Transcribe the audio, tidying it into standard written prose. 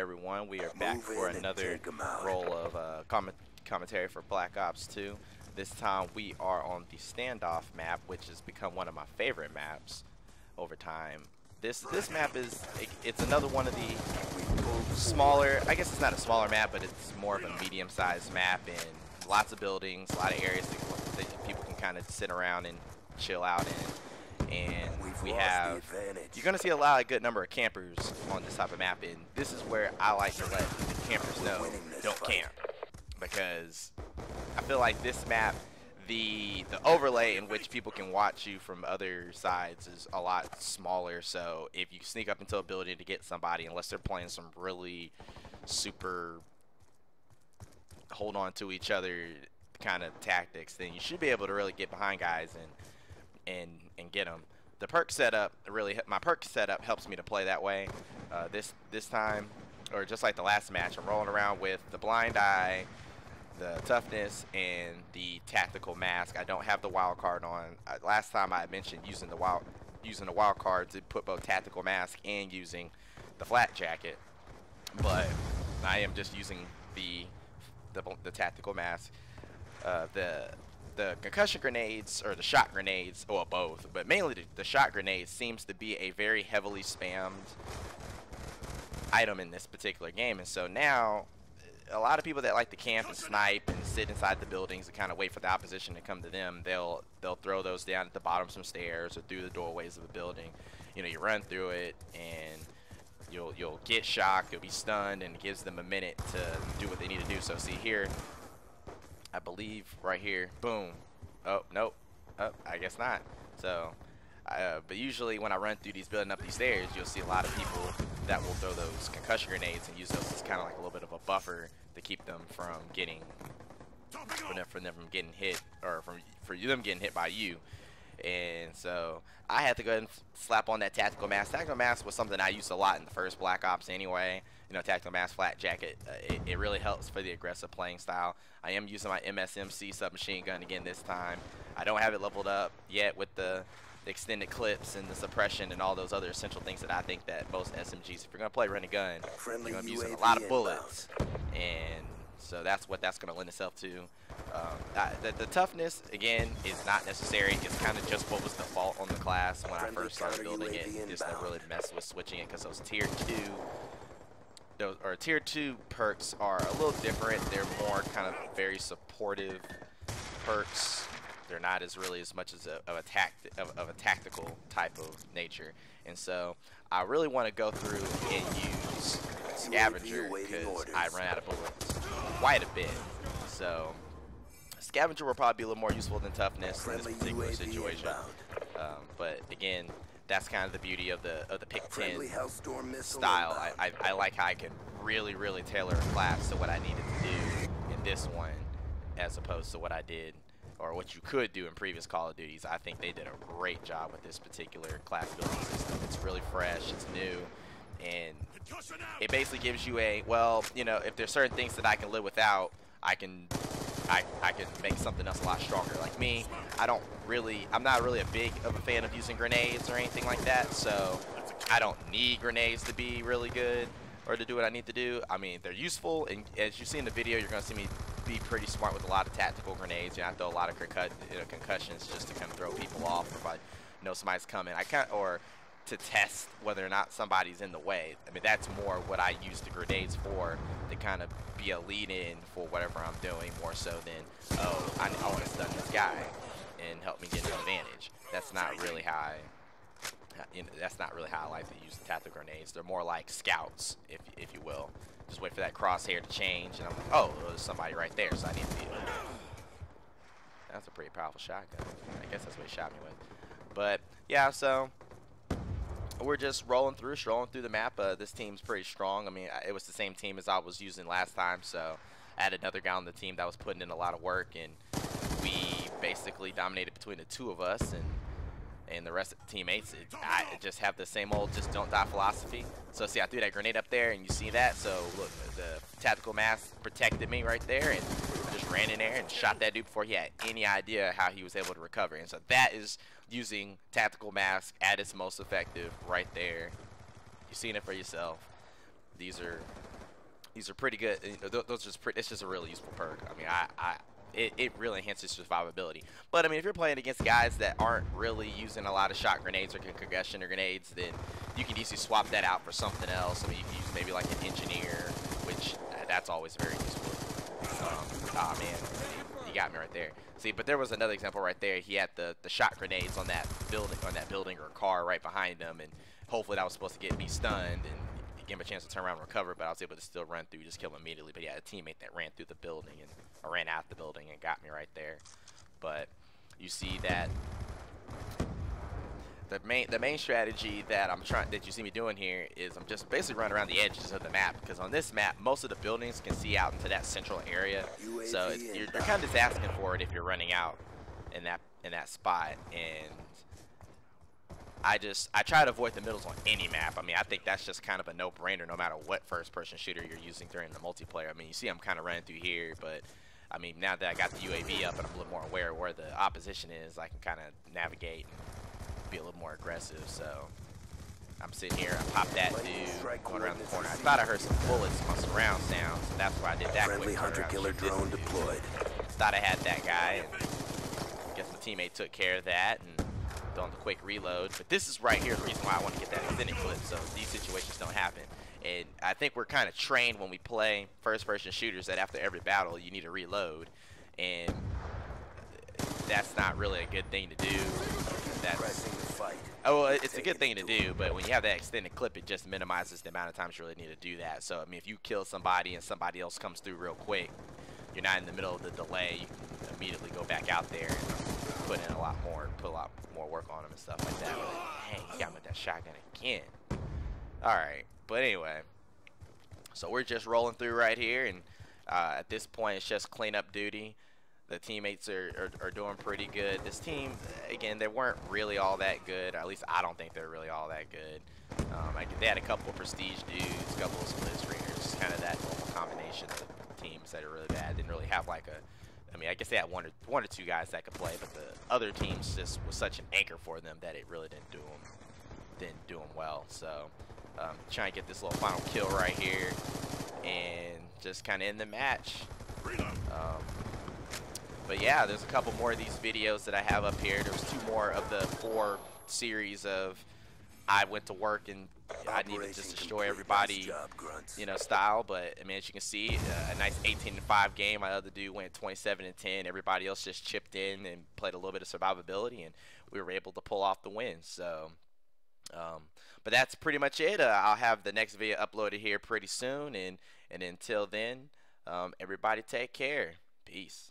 everyone. We are back for another roll of commentary for Black Ops 2. This time we are on the Standoff map, which has become one of my favorite maps over time. This map it's another one of the smaller, I guess it's not a smaller map, but it's more of a medium-sized map, and lots of buildings, a lot of areas that people can kind of sit around and chill out in. And you're going to see a good number of campers on this type of map, and this is where I like to let the campers know, don't camp. Because I feel like this map, the overlay in which people can watch you from other sides is a lot smaller, so if you sneak up into a building to get somebody, unless they're playing some really super hold on to each other kind of tactics, then you should be able to really get behind guys and get them. The perk setup my perk setup helps me to play that way. This time, or just like the last match, I'm rolling around with the blind eye, the toughness, and the tactical mask. I don't have the wild card on. Last time I mentioned using the wild card to put both tactical mask and using the flat jacket, but I am just using the tactical mask. The concussion grenades, or the shot grenades, or both, but mainly the shot grenades seems to be a very heavily spammed item in this particular game. And so now a lot of people that like to camp and snipe and sit inside the buildings and kind of wait for the opposition to come to them, they'll throw those down at the bottom of some stairs or through the doorways of a building. You know, you run through it and you'll get shocked, you'll be stunned, and it gives them a minute to do what they need to do. So see here, I believe right here, boom. Oh, nope. Oh, I guess not. So, but usually when I run through building up these stairs, you'll see a lot of people that will throw those concussion grenades and use those as kind of like a little bit of a buffer to keep them from getting, for them from getting hit, or for them getting hit by you. And so I had to go ahead and slap on that tactical mask. Tactical mask was something I used a lot in the first Black Ops anyway. You know, tactical mask, flat jacket, it really helps for the aggressive playing style. I am using my MSMC submachine gun again this time. I don't have it leveled up yet with the extended clips and the suppression and all those other essential things that I think that most SMGs, if you're going to play run and gun, you're going to be using a lot of bullets. And so that's what that's going to lend itself to. The toughness, again, is not necessary. It's kind of just what was the default on the class when I first started building it. Just never really messed with switching it, because those tier 2 perks are a little different. They're more kind of very supportive perks. They're not as much as of a tactical type of nature. And so I really want to go through and use Scavenger, because I run out of bullets quite a bit. So Scavenger will probably be a little more useful than toughness in this particular situation. But again, that's kind of the beauty of the pick 10 style. I like how I can really tailor a class to what I needed to do in this one, as opposed to what I did, or what you could do in previous Call of Duties. I think they did a great job with this particular class building system. It's really fresh, it's new, and it basically gives you well, you know, if there's certain things that I can live without, I can make something else a lot stronger. Like me, I'm not really a big of a fan of using grenades or anything like that, so I don't need grenades to be really good or to do what I need to do. I mean, they're useful, and as you see in the video, you're going to see me be pretty smart with a lot of tactical grenades. You know, I throw a lot of concussions just to kind of throw people off, or if I know somebody's coming. Or to test whether or not somebody's in the way. I mean, that's more what I use the grenades for, to kind of be a lead-in for whatever I'm doing, more so than, oh, I want to stun this guy and help me get an advantage. That's not really how I like to use the tactical grenades. They're more like scouts, if you will. Just wait for that crosshair to change, and I'm like, oh, there's somebody right there, so I need to be. That's a pretty powerful shotgun. I guess that's what he shot me with. But yeah, so we're just strolling through the map. This team's pretty strong. I mean, it was the same team as I was using last time, so I had another guy on the team that was putting in a lot of work, and we basically dominated between the two of us, and the rest of the teammates. I just have the same old just don't die philosophy. So see, I threw that grenade up there, and you see that. So look, the tactical mask protected me right there, and I just ran in there and shot that dude before he had any idea how he was able to recover. And so that is using tactical mask at its most effective right there. You've seen it for yourself. These are These are pretty good. Those just it's just a really useful perk. I mean, it really enhances survivability. But I mean, if you're playing against guys that aren't really using a lot of shot grenades or concussion or grenades, then you can easily swap that out for something else. I mean, you can use maybe like an engineer, which that's always very useful. Oh man, he got me right there. See, but there was another example right there. He had the shot grenades on that building or car right behind him, and hopefully that was supposed to get me stunned and give him a chance to turn around and recover, but I was able to still run through, just kill him immediately. But yeah, a teammate that ran through the building or ran out the building and got me right there. But you see that the main strategy that you see me doing here is I'm just basically running around the edges of the map, because on this map most of the buildings can see out into that central area. So you're kind of just asking for it if you're running out in that spot. And I try to avoid the middles on any map. I mean, I think that's just kind of a no-brainer no matter what first-person shooter you're using during the multiplayer. I mean, you see I'm kind of running through here, but I mean, now that I got the UAV up and I'm a little more aware of where the opposition is, I can kind of navigate and be a little more aggressive. So I'm sitting here, I popped that dude going around the corner. I thought I heard some bullets on surround sound, so that's why I did that quick. Friendly hunter-killer drone deployed. Thought I had that guy, and I guess my teammate took care of that and on the quick reload. But this is right here the reason why I want to get that extended clip, so these situations don't happen. And I think we're kind of trained when we play first-person shooters that after every battle you need to reload, and that's not really a good thing to do. It's a good thing to do, but when you have that extended clip, it just minimizes the amount of times you really need to do that. So I mean, if you kill somebody and somebody else comes through real quick, you're not in the middle of the delay. You can immediately go back out there and put a lot more work on them and stuff like that. But, dang, he got me with that shotgun again. Alright, but anyway, so we're just rolling through right here, and at this point it's just cleanup duty. The teammates are doing pretty good. This team, again, they weren't really all that good. At least I don't think they're really all that good. They had a couple of prestige dudes, a couple of split screeners, kind of that normal combination of teams that are really bad. Didn't really have like I mean, I guess they had one or two guys that could play, but the other teams just was such an anchor for them that it really didn't do them well. So trying to get this little final kill right here and just kind of end the match. But yeah, there's a couple more of these videos that I have up here. There's 2 more of the 4 series of I went to work and I needed to just destroy everybody, you know, style. But I mean, as you can see, a nice 18-5 game. My other dude went 27-10. Everybody else just chipped in and played a little bit of survivability, and we were able to pull off the win. So, but that's pretty much it. I'll have the next video uploaded here pretty soon, and until then, everybody take care. Peace.